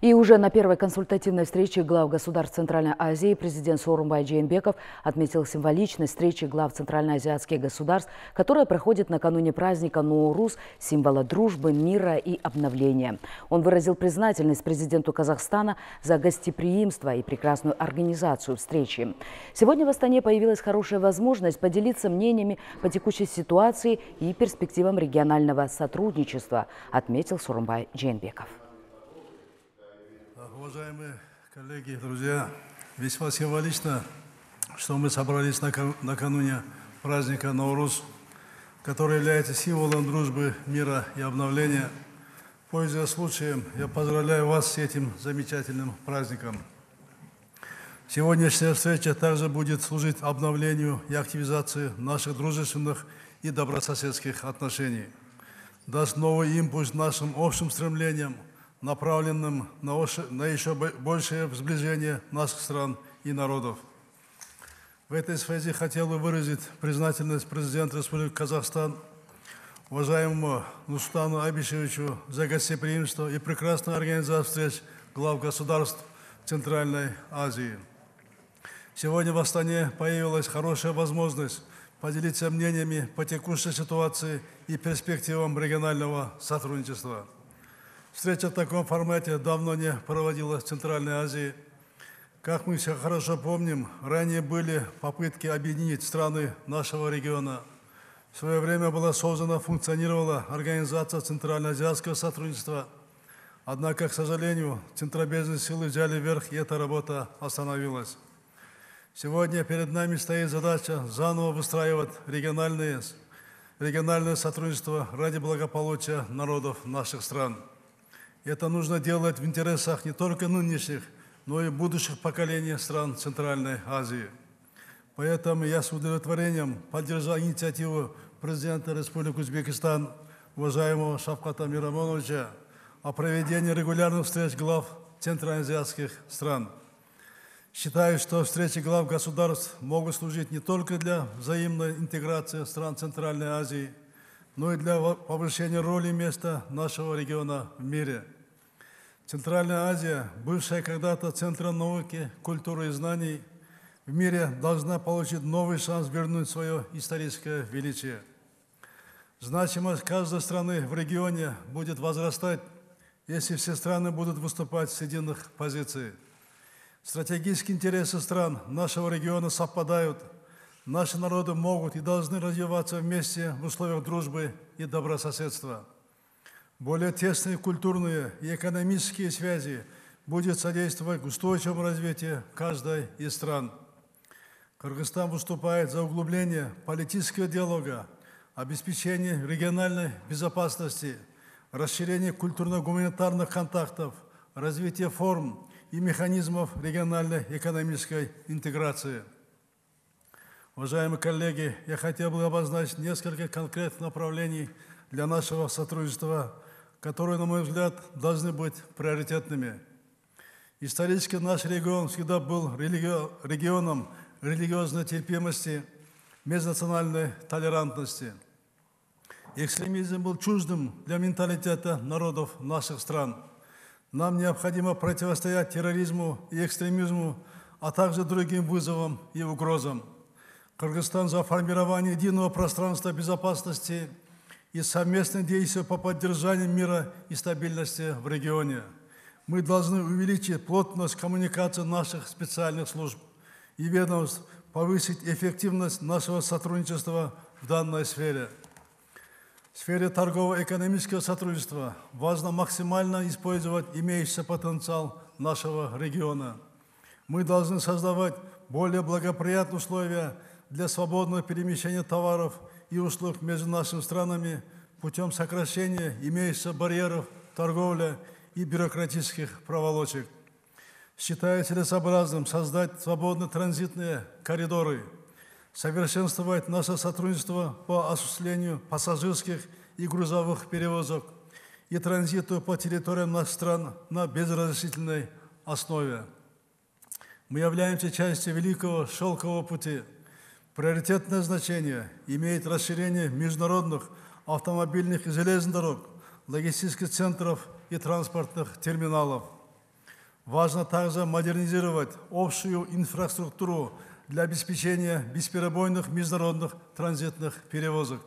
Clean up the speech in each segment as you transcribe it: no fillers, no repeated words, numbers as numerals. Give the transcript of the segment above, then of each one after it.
И уже на первой консультативной встрече глав государств Центральной Азии президент Сооронбай Джейнбеков отметил символичность встречи глав центральноазиатских государств, которая проходит накануне праздника Ноуруз, символа дружбы, мира и обновления. Он выразил признательность президенту Казахстана за гостеприимство и прекрасную организацию встречи. Сегодня в Астане появилась хорошая возможность поделиться мнениями по текущей ситуации и перспективам регионального сотрудничества, отметил Сооронбай Джейнбеков. Уважаемые коллеги, друзья, весьма символично, что мы собрались накануне праздника Ноуруз, который является символом дружбы, мира и обновления. Пользуясь случаем, я поздравляю вас с этим замечательным праздником. Сегодняшняя встреча также будет служить обновлению и активизации наших дружественных и добрососедских отношений, даст новый импульс нашим общим стремлениям, направленным на еще большее сближение наших стран и народов. В этой связи хотел бы выразить признательность президенту Республики Казахстан, уважаемому Нурсултану Абишевичу, за гостеприимство и прекрасную организацию встреч глав государств Центральной Азии. Сегодня в Астане появилась хорошая возможность поделиться мнениями по текущей ситуации и перспективам регионального сотрудничества. Встреча в таком формате давно не проводилась в Центральной Азии. Как мы все хорошо помним, ранее были попытки объединить страны нашего региона. В свое время была создана, функционировала Организация Центральноазиатского сотрудничества. Однако, к сожалению, центробежные силы взяли верх, и эта работа остановилась. Сегодня перед нами стоит задача заново выстраивать региональное сотрудничество ради благополучия народов наших стран. Это нужно делать в интересах не только нынешних, но и будущих поколений стран Центральной Азии. Поэтому я с удовлетворением поддержал инициативу президента Республики Узбекистан, уважаемого Шавката Мирамоновича, о проведении регулярных встреч глав центральноазиатских стран. Считаю, что встречи глав государств могут служить не только для взаимной интеграции стран Центральной Азии, но и для повышения роли и места нашего региона в мире. Центральная Азия, бывшая когда-то центром науки, культуры и знаний, в мире должна получить новый шанс вернуть свое историческое величие. Значимость каждой страны в регионе будет возрастать, если все страны будут выступать с единых позиций. Стратегические интересы стран нашего региона совпадают. Наши народы могут и должны развиваться вместе в условиях дружбы и добрососедства. Более тесные культурные и экономические связи будут содействовать устойчивому развитию каждой из стран. Кыргызстан выступает за углубление политического диалога, обеспечение региональной безопасности, расширение культурно-гуманитарных контактов, развитие форм и механизмов региональной экономической интеграции. Уважаемые коллеги, я хотел бы обозначить несколько конкретных направлений для нашего сотрудничества, которые, на мой взгляд, должны быть приоритетными. Исторически наш регион всегда был регионом религиозной терпимости, межнациональной толерантности. Экстремизм был чуждым для менталитета народов наших стран. Нам необходимо противостоять терроризму и экстремизму, а также другим вызовам и угрозам. Кыргызстан за формирование единого пространства безопасности и совместные действия по поддержанию мира и стабильности в регионе. Мы должны увеличить плотность коммуникации наших специальных служб и ведомств, повысить эффективность нашего сотрудничества в данной сфере. В сфере торгово-экономического сотрудничества важно максимально использовать имеющийся потенциал нашего региона. Мы должны создавать более благоприятные условия для свободного перемещения товаров и услуг между нашими странами путем сокращения имеющихся барьеров торговли и бюрократических проволочек. Считаю целесообразным создать свободные транзитные коридоры, совершенствовать наше сотрудничество по осуществлению пассажирских и грузовых перевозок и транзиту по территориям наших стран на безразрешительной основе. Мы являемся частью Великого Шелкового пути. Приоритетное значение имеет расширение международных автомобильных и железных дорог, логистических центров и транспортных терминалов. Важно также модернизировать общую инфраструктуру для обеспечения бесперебойных международных транзитных перевозок.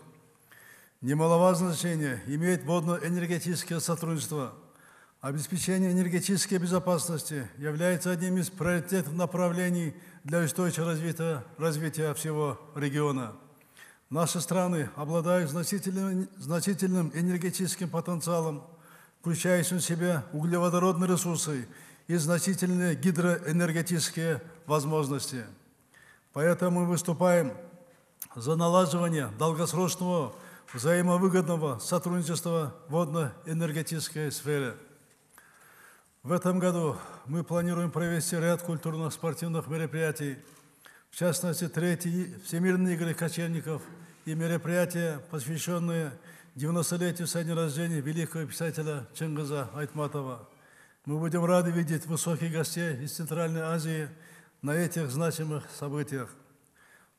Немаловажное значение имеет водно-энергетическое сотрудничество. Обеспечение энергетической безопасности является одним из приоритетных направлений для устойчивого развития всего региона. Наши страны обладают значительным энергетическим потенциалом, включающим в себя углеводородные ресурсы и значительные гидроэнергетические возможности. Поэтому мы выступаем за налаживание долгосрочного взаимовыгодного сотрудничества в водно-энергетической сфере. В этом году мы планируем провести ряд культурно-спортивных мероприятий, в частности, 3-й Всемирные игры кочевников и мероприятия, посвященные 90-летию со дня рождения великого писателя Чингиза Айтматова. Мы будем рады видеть высоких гостей из Центральной Азии на этих значимых событиях.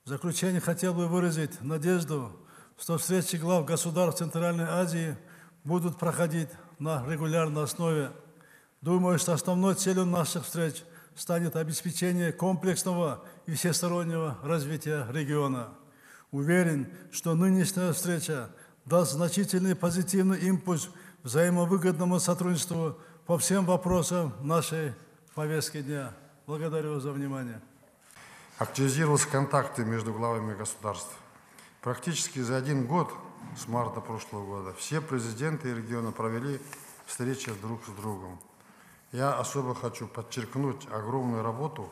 В заключение хотел бы выразить надежду, что встречи глав государств Центральной Азии будут проходить на регулярной основе. Думаю, что основной целью наших встреч станет обеспечение комплексного и всестороннего развития региона. Уверен, что нынешняя встреча даст значительный позитивный импульс взаимовыгодному сотрудничеству по всем вопросам нашей повестки дня. Благодарю за внимание. Активизировались контакты между главами государств. Практически за 1 год, с марта прошлого года, все президенты региона провели встречи друг с другом. Я особо хочу подчеркнуть огромную работу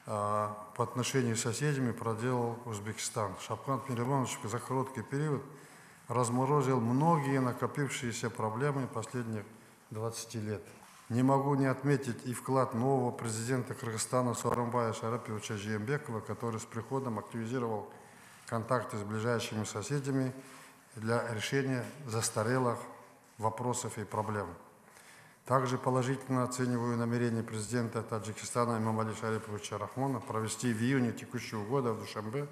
по отношению с соседями проделал Узбекистан. Шавкат Миромонович за короткий период разморозил многие накопившиеся проблемы последних 20 лет. Не могу не отметить и вклад нового президента Кыргызстана Сооронбая Шариповича Жээнбекова, который с приходом активизировал контакты с ближайшими соседями для решения застарелых вопросов и проблем. Также положительно оцениваю намерение президента Таджикистана Эмомали Шариповича Рахмона провести в июне текущего года в Душанбе